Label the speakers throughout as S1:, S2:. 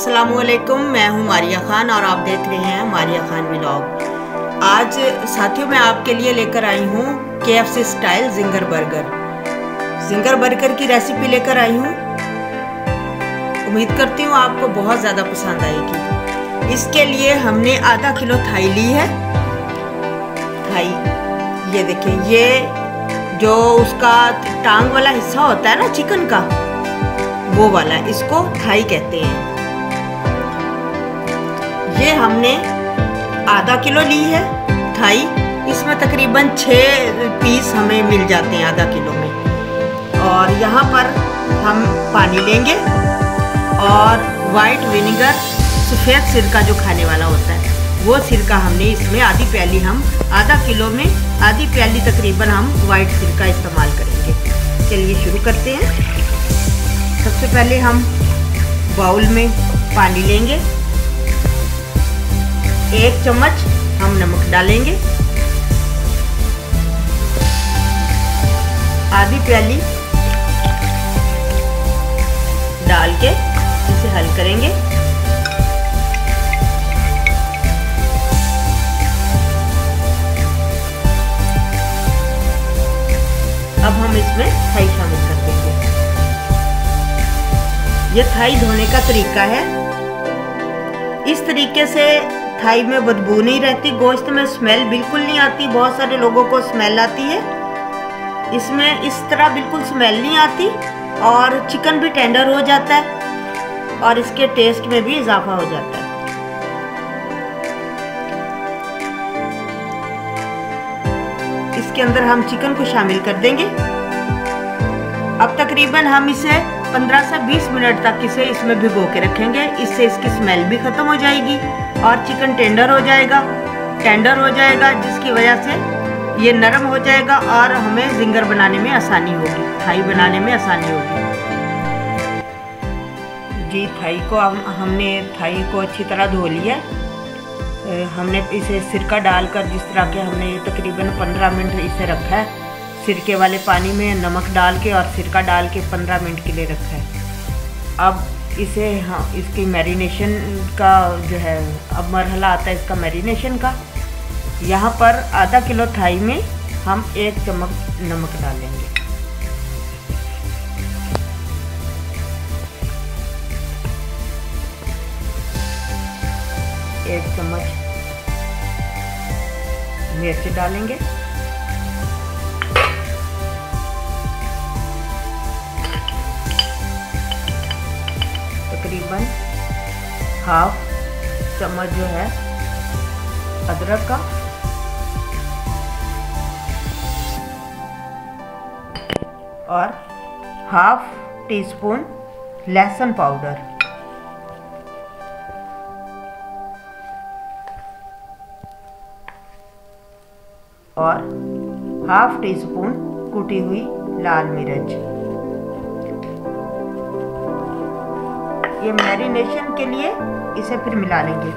S1: अस्सलामुअलैकुम, मैं हूं मारिया खान और आप देख रहे हैं मारिया खान व्लॉग। आज साथियों मैं आपके लिए लेकर आई हूं KFC स्टाइल जिंगर बर्गर की रेसिपी लेकर आई हूं। उम्मीद करती हूं आपको बहुत ज़्यादा पसंद आएगी। इसके लिए हमने आधा किलो थाई ली है। थाई ये देखिए, ये जो उसका टांग वाला हिस्सा होता है ना चिकन का, वो वाला, इसको थाई कहते हैं। ये हमने आधा किलो ली है थाई। इसमें तकरीबन 6 पीस हमें मिल जाते हैं आधा किलो में। और यहाँ पर हम पानी लेंगे और वाइट विनेगर, सफ़ेद सिरका जो खाने वाला होता है, वो सिरका हमने इसमें आधी प्याली, हम आधा किलो में आधी प्याली तकरीबन हम वाइट सिरका इस्तेमाल करेंगे। चलिए शुरू करते हैं। सबसे पहले हम बाउल में पानी लेंगे, 1 चम्मच हम नमक डालेंगे, आधी प्याली डाल के इसे हल करेंगे। अब हम इसमें थाई शामिल कर देंगे। ये थाई धोने का तरीका है। इस तरीके से थाई में बदबू नहीं रहती, गोश्त में स्मेल बिल्कुल नहीं आती। बहुत सारे लोगों को स्मेल आती है, इसमें इस तरह बिल्कुल स्मेल नहीं आती और चिकन भी टेंडर हो जाता है और इसके टेस्ट में भी इजाफा हो जाता है। इसके अंदर हम चिकन को शामिल कर देंगे। अब तकरीबन हम इसे 15 से 20 मिनट तक इसे इसमें भिगो के रखेंगे। इससे इसकी स्मेल भी ख़त्म हो जाएगी और चिकन टेंडर हो जाएगा, जिसकी वजह से ये नरम हो जाएगा और हमें जिंगर बनाने में आसानी होगी, थाई बनाने में आसानी होगी। जी, थाई को हमने थाई को अच्छी तरह धो लिया। हमने इसे सिरका डालकर, जिस तरह के हमने तकरीबन 15 मिनट इसे रखा है सिरके वाले पानी में, नमक डाल के और सिरका डाल के 15 मिनट के लिए रखा है। अब इसे इसकी मैरिनेशन का जो है अब मरहला आता है इसका मैरिनेशन का। यहाँ पर आधा किलो थाई में हम 1 चम्मच नमक डालेंगे। एक चम्मच मिर्च डालेंगे, तकरीबन ½ चम्मच जो है अदरक का, और ½ टीस्पून लहसुन पाउडर, और ½ टीस्पून कुटी हुई लाल मिर्च। ये मैरिनेशन के लिए इसे फिर मिला लेंगे।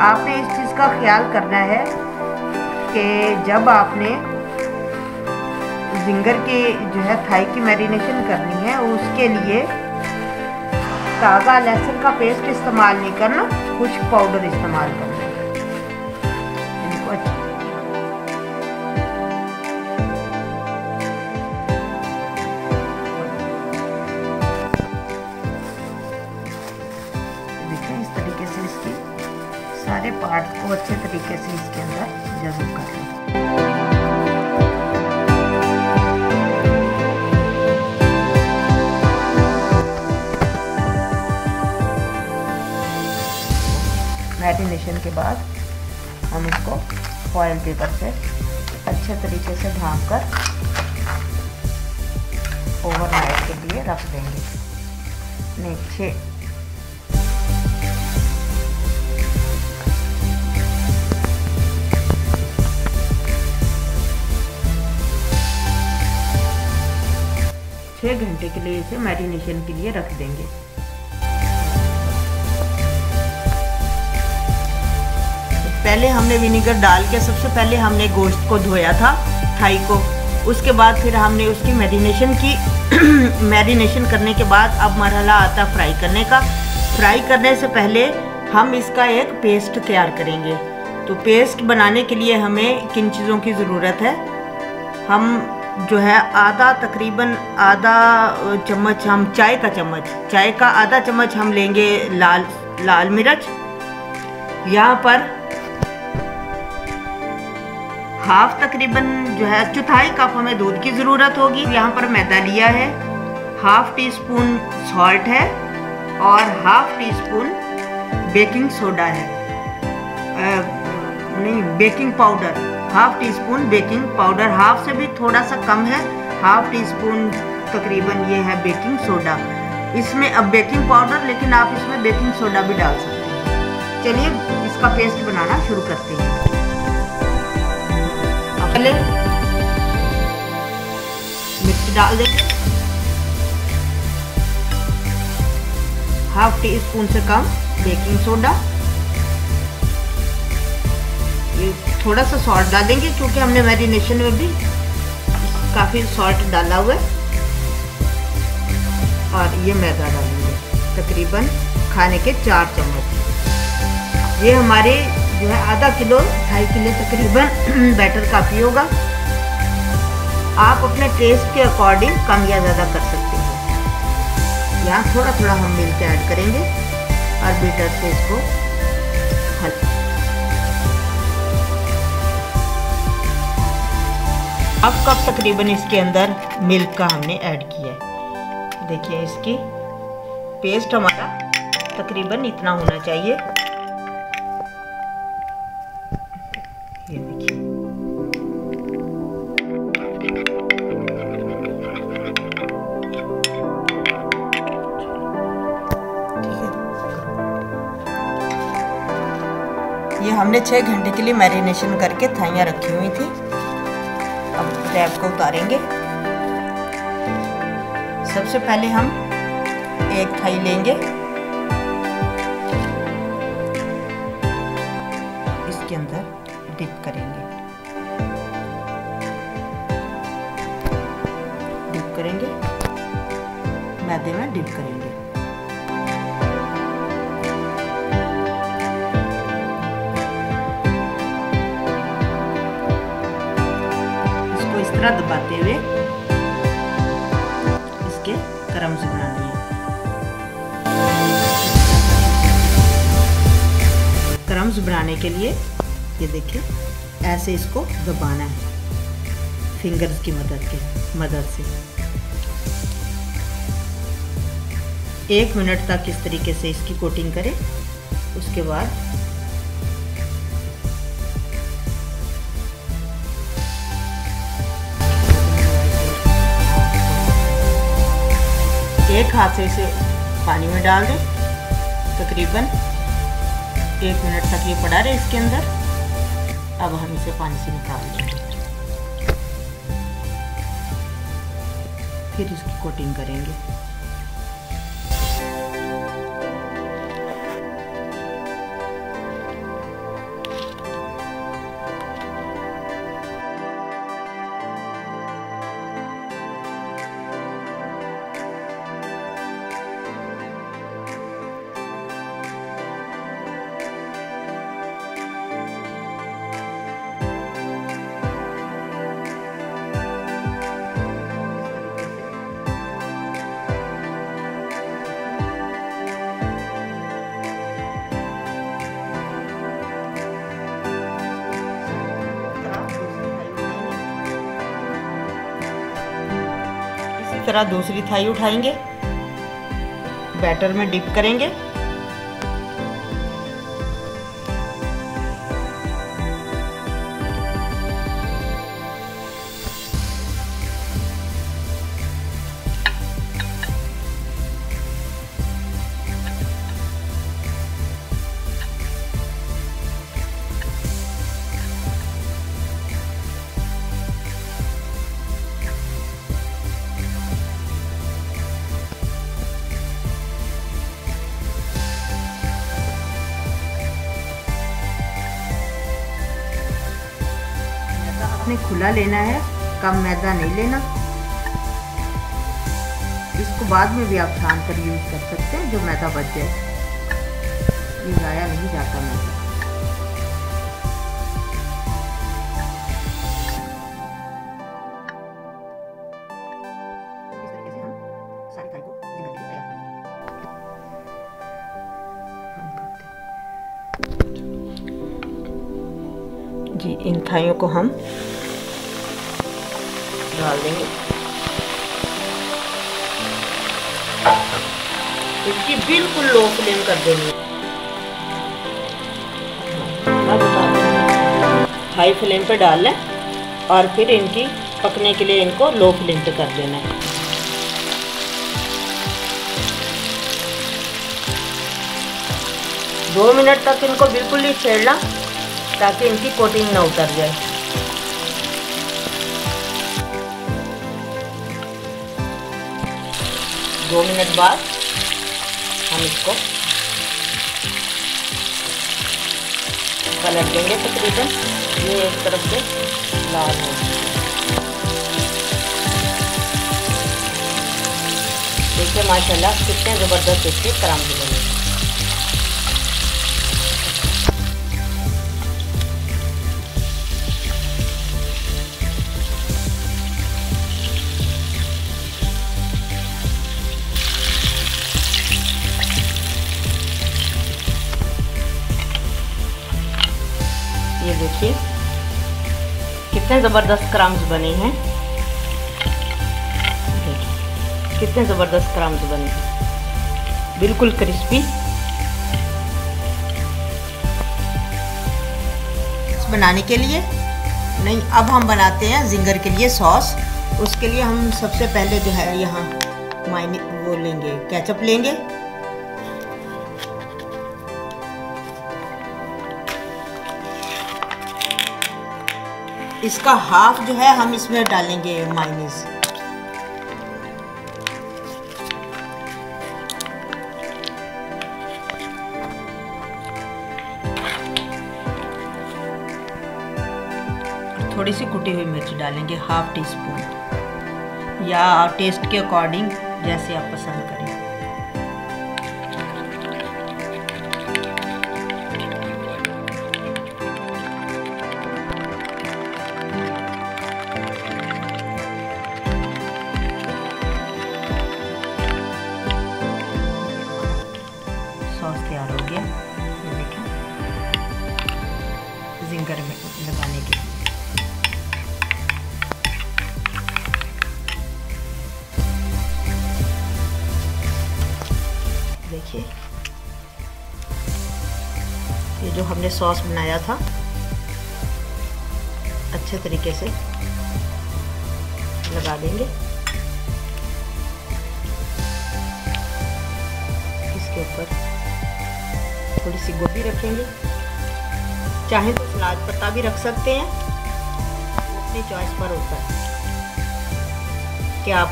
S1: आपने इस चीज़ का ख्याल करना है कि जब आपने जिंगर की जो है थाई की मैरिनेशन करनी है, उसके लिए ताज़ा लहसुन का पेस्ट इस्तेमाल नहीं करना, खुश्क पाउडर इस्तेमाल करना। इनको सारे पार्ट को अच्छे तरीके से इसके अंदर जज़ब कर लें। मैरिनेशन के बाद हम इसको फॉइल पेपर से अच्छे तरीके से ढाँक कर ओवरनाइट के लिए रख देंगे। नहीं, 6 घंटे के लिए इसे मैरिनेशन के लिए रख देंगे। पहले हमने विनेगर डाल के सबसे पहले हमने गोश्त को धोया था, थाई को। उसके बाद फिर हमने उसकी मैरिनेशन की। मैरिनेशन करने के बाद अब मरहला आता फ्राई करने का। फ्राई करने से पहले हम इसका एक पेस्ट तैयार करेंगे। तो पेस्ट बनाने के लिए हमें किन चीज़ों की ज़रूरत है? हम जो है तकरीबन आधा चम्मच, हम चाय का आधा चम्मच हम लेंगे लाल मिर्च। यहाँ पर तकरीबन जो है चौथाई कप हमें दूध की ज़रूरत होगी। यहाँ पर मैदा लिया है, हाफ टी स्पून सॉल्ट है और half teaspoon baking soda है, baking powder, half teaspoon baking powder, half से भी थोड़ा सा कम है, हाफ टी स्पून तकरीबन ये है बेकिंग सोडा। इसमें अब बेकिंग पाउडर, लेकिन आप इसमें बेकिंग सोडा भी डाल सकते हैं। चलिए इसका पेस्ट बनाना शुरू करते हैं। पहले मिर्च डाल देंगे, हाफ टी स्पून से कम बेकिंग सोडा, ये थोड़ा सा सॉल्ट डालेंगे क्योंकि हमने मैरिनेशन में भी काफ़ी सॉल्ट डाला हुआ है। और ये मैदा डालेंगे तकरीबन खाने के 4 चम्मच। ये हमारे जो है आधा किलो 2.5 किलो तकरीबन बैटर काफ़ी होगा। आप अपने टेस्ट के अकॉर्डिंग कम या ज़्यादा कर सकते हैं। यहाँ थोड़ा थोड़ा हम मिल्क ऐड करेंगे और बीटर से इसको अब कप तकरीबन इसके अंदर मिल्क का हमने ऐड किया है। देखिए इसकी पेस्ट हमारा तकरीबन इतना होना चाहिए। ये देखिए ये हमने 6 घंटे के लिए मैरिनेशन करके थाइयाँ रखी हुई थी। अब रैप को उतारेंगे। सबसे पहले हम एक थाई लेंगे, इसके अंदर डिप करेंगे, मैदे में डिप करेंगे। इस तरह दबाते हुए इसके क्रम्स बनाने हैं। क्रम्स बनाने के लिए ये देखिए ऐसे इसको दबाना है फिंगर्स की मदद से 1 मिनट तक इस तरीके से इसकी कोटिंग करें। उसके बाद एक हाथ से इसे पानी में डाल दें। तकरीबन 1 मिनट तक ये पड़ा रहे इसके अंदर। अब हम इसे पानी से निकाल देंगे, फिर इसकी कोटिंग करेंगे। तरह दूसरी थाई उठाएंगे, बैटर में डिप करेंगे, खुला लेना है, कम मैदा नहीं लेना। इसको बाद में भी आप छान कर यूज कर सकते हैं जो मैदा बच जाए। ये ज़ाया नहीं जाता मैदा। जी इन थाइयों को हम डाल देंगे। इसकी बिल्कुल लो फ्लेम कर देंगे। हाई फ्लेम पे डाल लें और फिर इनकी पकने के लिए इनको लो फ्लेम पे कर देना है। दो मिनट तक इनको बिल्कुल ही छेड़ना ताकि इनकी कोटिंग ना उतर जाए। दो मिनट बाद हम इसको पलट देंगे। तकरीबन ये एक तरफ से लाल हो देखिए माशाल्लाह कितने ज़बरदस्त इसके क्रम्स बने। ये देखिए कितने ज़बरदस्त क्रम्स बने हैं। देखिए कितने ज़बरदस्त क्रम्स बने हैं, बिल्कुल क्रिस्पी। बनाने के लिए नहीं, अब हम बनाते हैं जिंगर के लिए सॉस। उसके लिए हम सबसे पहले जो है यहाँ वो लेंगे, केचप लेंगे। इसका हाफ जो है हम इसमें डालेंगे मायोनीज। थोड़ी सी कुटी हुई मिर्च डालेंगे, हाफ टी स्पून, या टेस्ट के अकॉर्डिंग जैसे आप पसंद करें। सॉस तैयार हो गया। ये देखें जिंगर में लगाने के लिए। देखिए ये जो हमने सॉस बनाया था अच्छे तरीके से लगा देंगे। इसके ऊपर थोड़ी सी गोभी रखेंगे, चाहे तो सलाद पत्ता भी रख सकते हैं, अपनी चॉइस पर होता है कि आप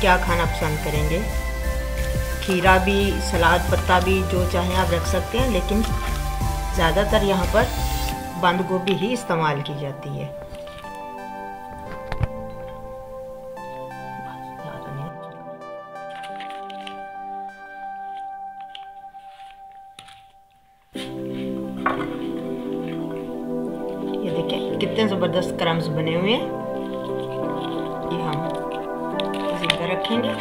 S1: क्या खाना पसंद करेंगे। खीरा भी, सलाद पत्ता भी, जो चाहें आप रख सकते हैं, लेकिन ज़्यादातर यहाँ पर बंद गोभी ही इस्तेमाल की जाती है। ये देखिए कितने ज़बरदस्त क्रम्स बने हुए हैं। ये हम जिंगर रखेंगे।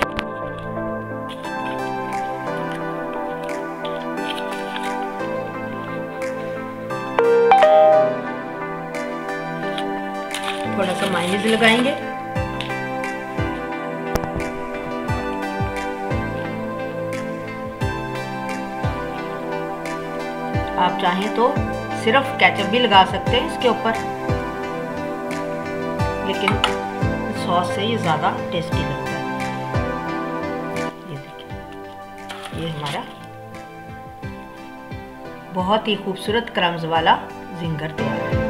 S1: थोड़ा सा मायोनीज लगाएंगे। आप चाहें तो सिर्फ केचप भी लगा सकते हैं इसके ऊपर, लेकिन सॉस से ये ज़्यादा टेस्टी लगता है। ये देखिए ये हमारा बहुत ही खूबसूरत क्रम्स वाला जिंगर तैयार है।